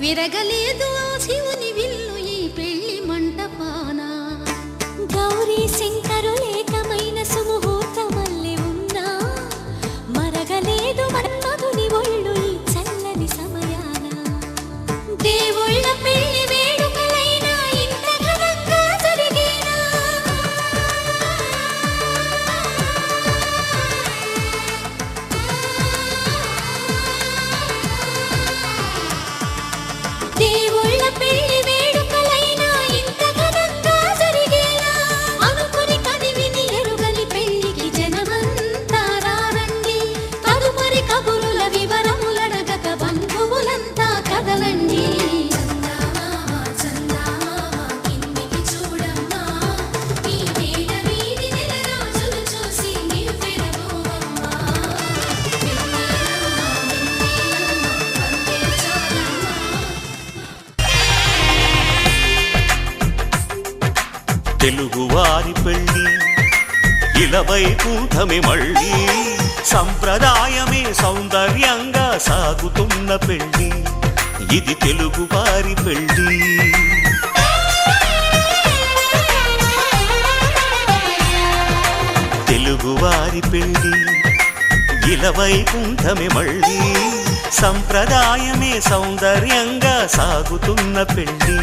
విరగలేదు ఆ శివుని విల్లు ఈ పెళ్లి మంటపాన. గౌరీ శంకరు లేకమైన సుముహూర్తమల్లె ఉన్నా మరగలేదు మన్మధుని ఒళ్ళు ఈ చల్లని సమయాన. దేవుళ్ళ పెళ్లి వేడుకలైనా ఇంత ఘనంగా జరిగేనా? దేవుళ్ళ పెళ్లి వేడుకలైనా ఇంత ఘనంగా జరిగేనా? అనుకుని కదివిని ఎరుగని పెళ్లికి జనమంతా రారండి. తదుపరి కబురుల వివరములడగక బంధువులంతా కదలండి. కిందికి చూడమ్మా, ఈ నేల వీధి నెలరాజులు చూసి నివ్వెరబోవమ్మా. తెలుగువారి పెళ్ళి ఇలవైకుంఠమే మళ్ళీ సంప్రదాయమే సౌందర్యంగా సాగుతున్న పెళ్ళి ఇది తెలుగువారి పెళ్ళి. తెలుగువారి పెళ్ళి ఇలవైకుంఠమే మళ్ళీ సంప్రదాయమే సౌందర్యంగా సాగుతున్న పెళ్ళి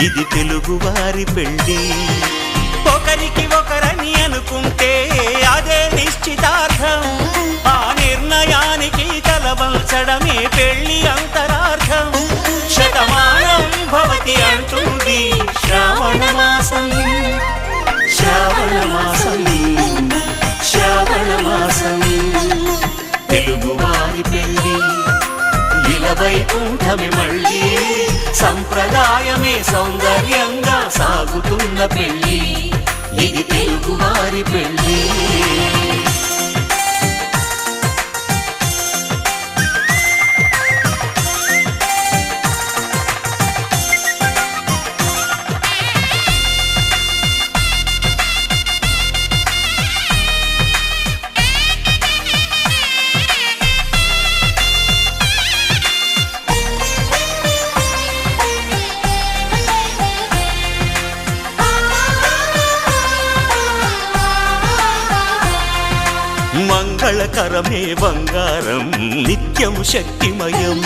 ఇది తెలుగువారి పెళ్ళి. ఒకరికి ఒకరని అనుకుంటే అదే నిశ్చితార్థం. ఆ నిర్ణయానికి తలవంచడమే పెళ్ళి అంతరార్థం. శతమానం భవతి అంటుంది శ్రావణ మాసం. శ్రావణ మాసం, శ్రావణ మాసం. తెలుగువారి పెళ్ళి ఇలవైకుంఠమే మళ్ళీ సంప్రదాయమే సౌందర్యంగా సాగుతున్న పెళ్ళి ఇది తెలుగువారి పెళ్ళి. మంగళకరమే బంగారం నిత్యం శక్తిమయం.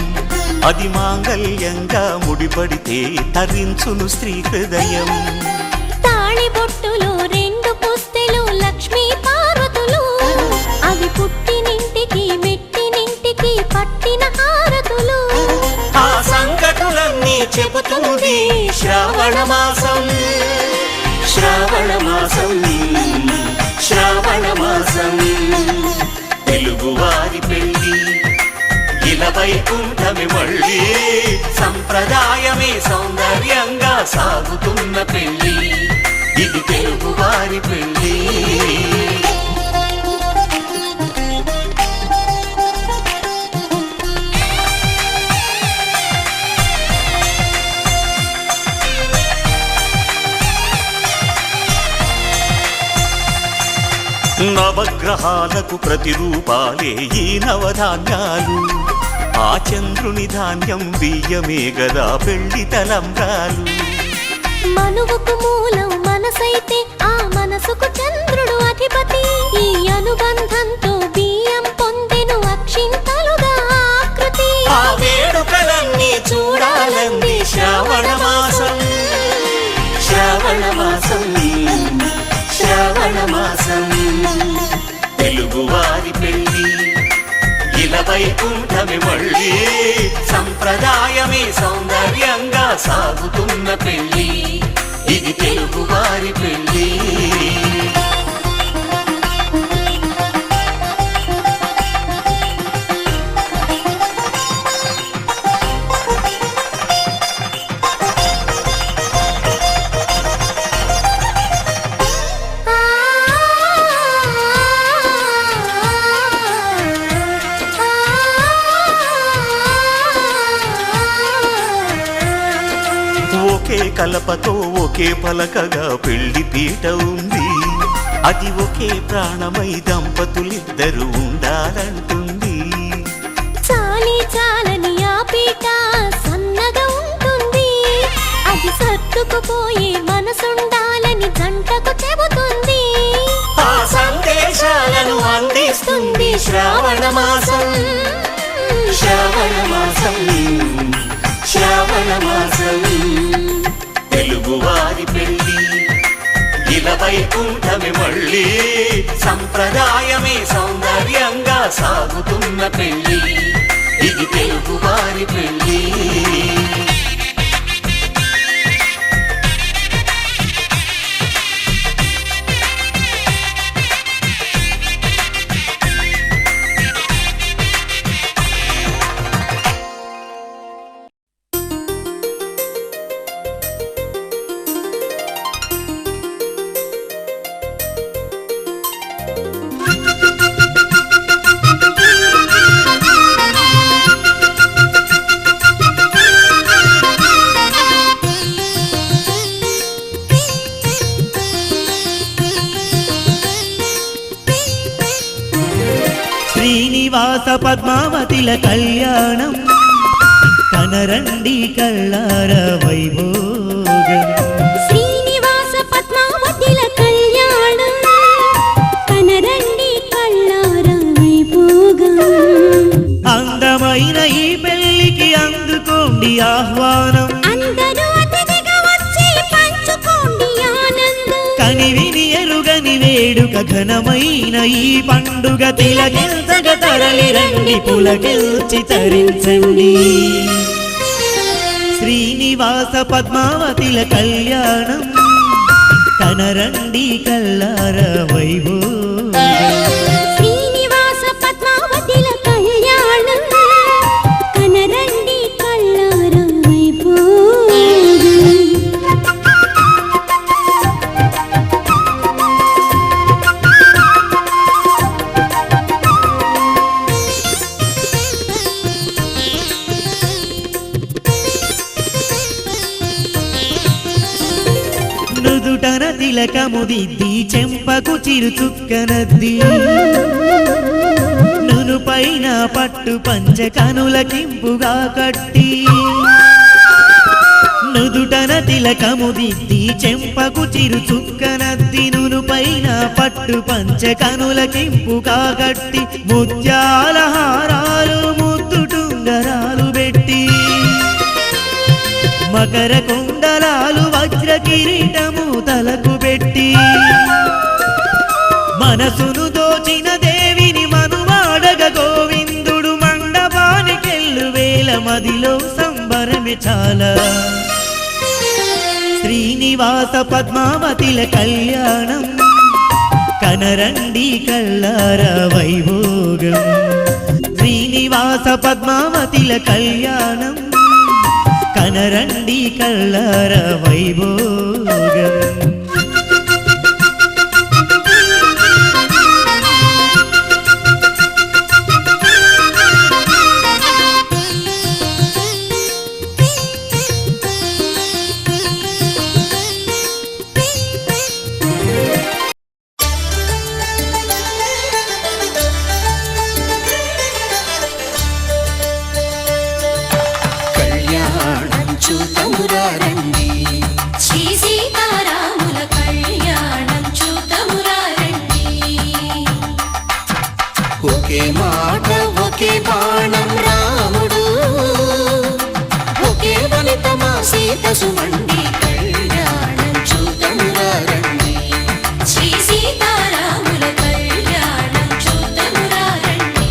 అది మాంగళ్యంగా ముడిపడితే తరించును స్త్రీ హృదయం. తాళి బొట్టులో రెండు పుస్తెలు లక్ష్మీ పార్వతులు అవి పుట్టినింటికి మెట్టినింటికి పట్టిన హారతులు. ఆ సంగతులన్నీ చెబుతుంది శ్రావణ మాసం. శ్రావణ మాసం, శ్రావణ మాసం. తెలుగువారి పెళ్ళి ఇలవైకుంఠమే మళ్ళీ సంప్రదాయమే సౌందర్యంగా సాగుతున్న పెళ్ళి ఇది తెలుగువారి పెళ్ళి. నవగ్రహాలకు ప్రతిరూపాలే ఈ నవధాన్యాలు. ఆ చంద్రుని ధాన్యం బియ్యమే గదా పెళ్లి తలంబ్రాలు. మనువుకు మూలం మనసైతే ఆ మనసుకు చంద్రుడు అధిపతి. ఈ అనుబంధంతో బియ్యం పొందెను అక్షింతలుగా ఆకృతి. ఆ వేడుకలన్నీ చూడాలంది శ్రావణ మాసం. శ్రావణ మాసం, శ్రావణ మాసం. తెలుగువారి పెళ్ళి ఇలవైకుంఠమే మళ్ళీ సంప్రదాయమే సౌందర్యంగా సాగుతున్న పెళ్ళి ఇది తెలుగువారి పెళ్ళి. ఒకే కలపతో ఒకే పలకగా పెళ్లి పీట ఉంది. అది ఒకే ప్రాణమై దంపతులిద్దరూ ఉండాలంటుంది. చాలి చాలని ఆ పీట సన్నగా సర్దుకుపోయే మనసుండాలని జంటకు చెబుతుంది. ఆ సందేశాలను అందిస్తుంది శ్రావణ మాసం. శ్రావణ మాసం, శ్రావణ మాసం. తెలుగువారి పెళ్ళి ఇలా వైకుంఠమే మళ్ళీ, సంప్రదాయమే సౌందర్యంగా సాగుతున్న పెళ్ళి, ఇది తెలుగువారి పెళ్ళి. శ్రీనివాస పద్మావతిల కళ్యాణం కనరండి కళ్ళార వైభోగం. శ్రీనివాస పద్మావతిల కళ్యాణం కనరండి కళ్ళార వైభోగం. అందమైన ఈ పెళ్లికి అందుకోండి ఆహ్వానం, అందరూ అతిథిగా వచ్చి పంచుకోండి ఆనందం. కనివిని ఎరుగని వేడుక ఘనమైన ఈ పండుగ తిలకించగా తరలి రండి పులకించి తరించండి. శ్రీనివాస పద్మావతిల కళ్యాణం కనరండి కళ్ళార వైభోగం. శ్రీనివాస పద్మావతిల కళ్యాణం కనరండి కళ్ళార వైభోగం. నుదుటన తిలకము దిద్ది చెంపకు చిరుచుక్కనద్ది, నునుపైన పట్టు పంచ కనులకింపుగా కట్టి. నుదుటన తిలకము దిద్ది చెంపకు చిరుచుక్కనద్ది, నునుపైన పట్టు పంచ కనులకింపుగా కట్టి. ముత్యాల హారాలు ముద్దుటుంగరాలు పెట్టి, మకర కుండలాలు వజ్ర కిరీటము తలకు పెట్టి, మనసును దోచిన దేవిని మనువాడగ గోవిందుడు మండపానికెళ్ళు వేల మదిలో సంబరమే చాలా. శ్రీనివాస పద్మావతిల కళ్యాణం కనరండి కళ్ళార వైభోగం. శ్రీనివాస పద్మావతిల కళ్యాణం కనరండి కళ్ళార వైభోగం. చూతమురారండి, శ్రీ సీతారాముల కళ్యాణం చూతమురారండి. ఒకే మాట ఒకే బాణం రాముడు, ఒకే వనిత మా సీత సుమండి, కళ్యాణం చూతమురారండి. శ్రీ సీతారాముల కళ్యాణం చూతమురారండి.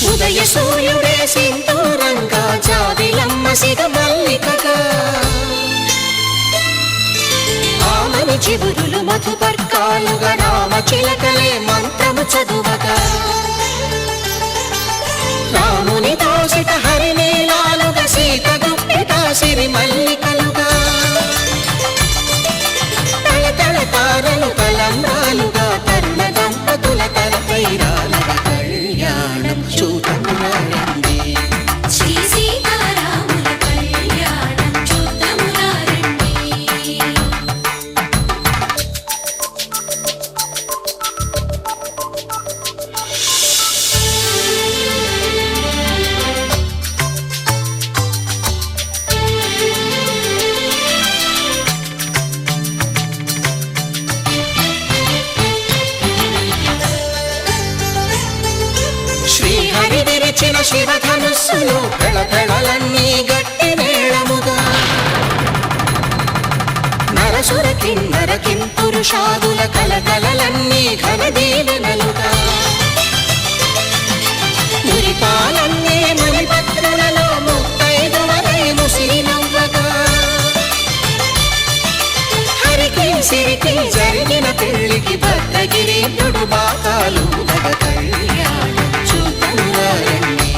ఉదయ సూర్యుడే సింధూరంగా, జాబిలమ్మ సిగ మల్లికగా, ఆమని చివురులు మధుపర్కాలుగా, రామ చిలకలే మంత్రము చదువగా, రాముని దాసు మల్లికలుగా తళతళ తారలు తలంబ్రాలుగా తరుణ దంపతుల తలపై రాలగా కళ్యాణం చూతమురారండి శ్రీ సీతారాముల కళ్యాణం చూద్దామురారండి. శ్రీహరి విరిచిన శివధనుస్సులు పెళపెళలన్నీ గట్టి మేళముగా నరసుర కిన్నర కింపురుషాదుల కలకలలన్నీ ఘన దీవెనలుగా మురిపాలన్నీ మణిపత్రులలో ముత్తైదువరై ముసిరి నవ్వగా హరికి సిరికి జరిగిన పెళ్లికి భద్రగిరీంద్రుడు బాకాలు కళ్యాణం చూతమురారండి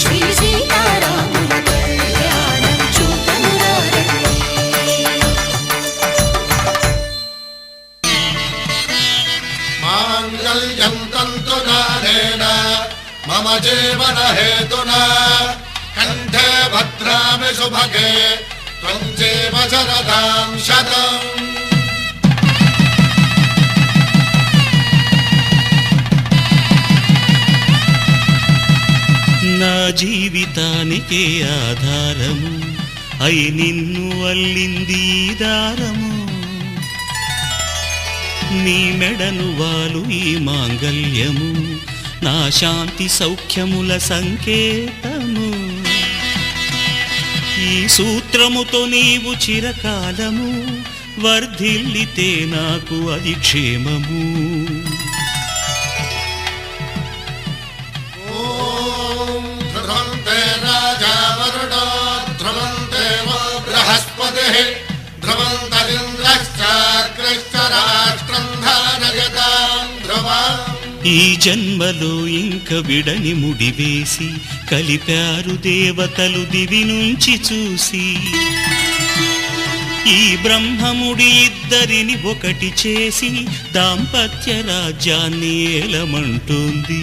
శ్రీ సీతారాముల కళ్యాణం చూతమురారండి మాంగళ్యం తంతునానేన మమ జీవన హేతునా కంఠే భద్రామి శుభగే త్వం జీవ శరదాం శతం. నా జీవితానికే ఆధారము అయి నిన్ను అల్లింది ఈ దారము నీ మెడను వాలు ఈ మాంగల్యము నా శాంతి సౌఖ్యముల సంకేతము ఈ సూత్రముతో నీవు చిరకాలము వర్ధిల్లితే నాకు అది క్షేమము ఓం ధ్రువంతే రాజా వరుణో ధ్రువంతే వో బృహస్పతిః ధ్రువంతరింద్రశ్చాగ్రశ్చ రాష్ట్రం ధారయతాం ధ్రువం. ఈ జన్మలో ఇంక విడని ముడివేసి కలిపారు దేవతలు దివి నుంచి చూసి ఈ బ్రహ్మముడి ఇద్దరిని ఒకటి చేసి దాంపత్య రాజ్యాన్ని ఏలమంటుంది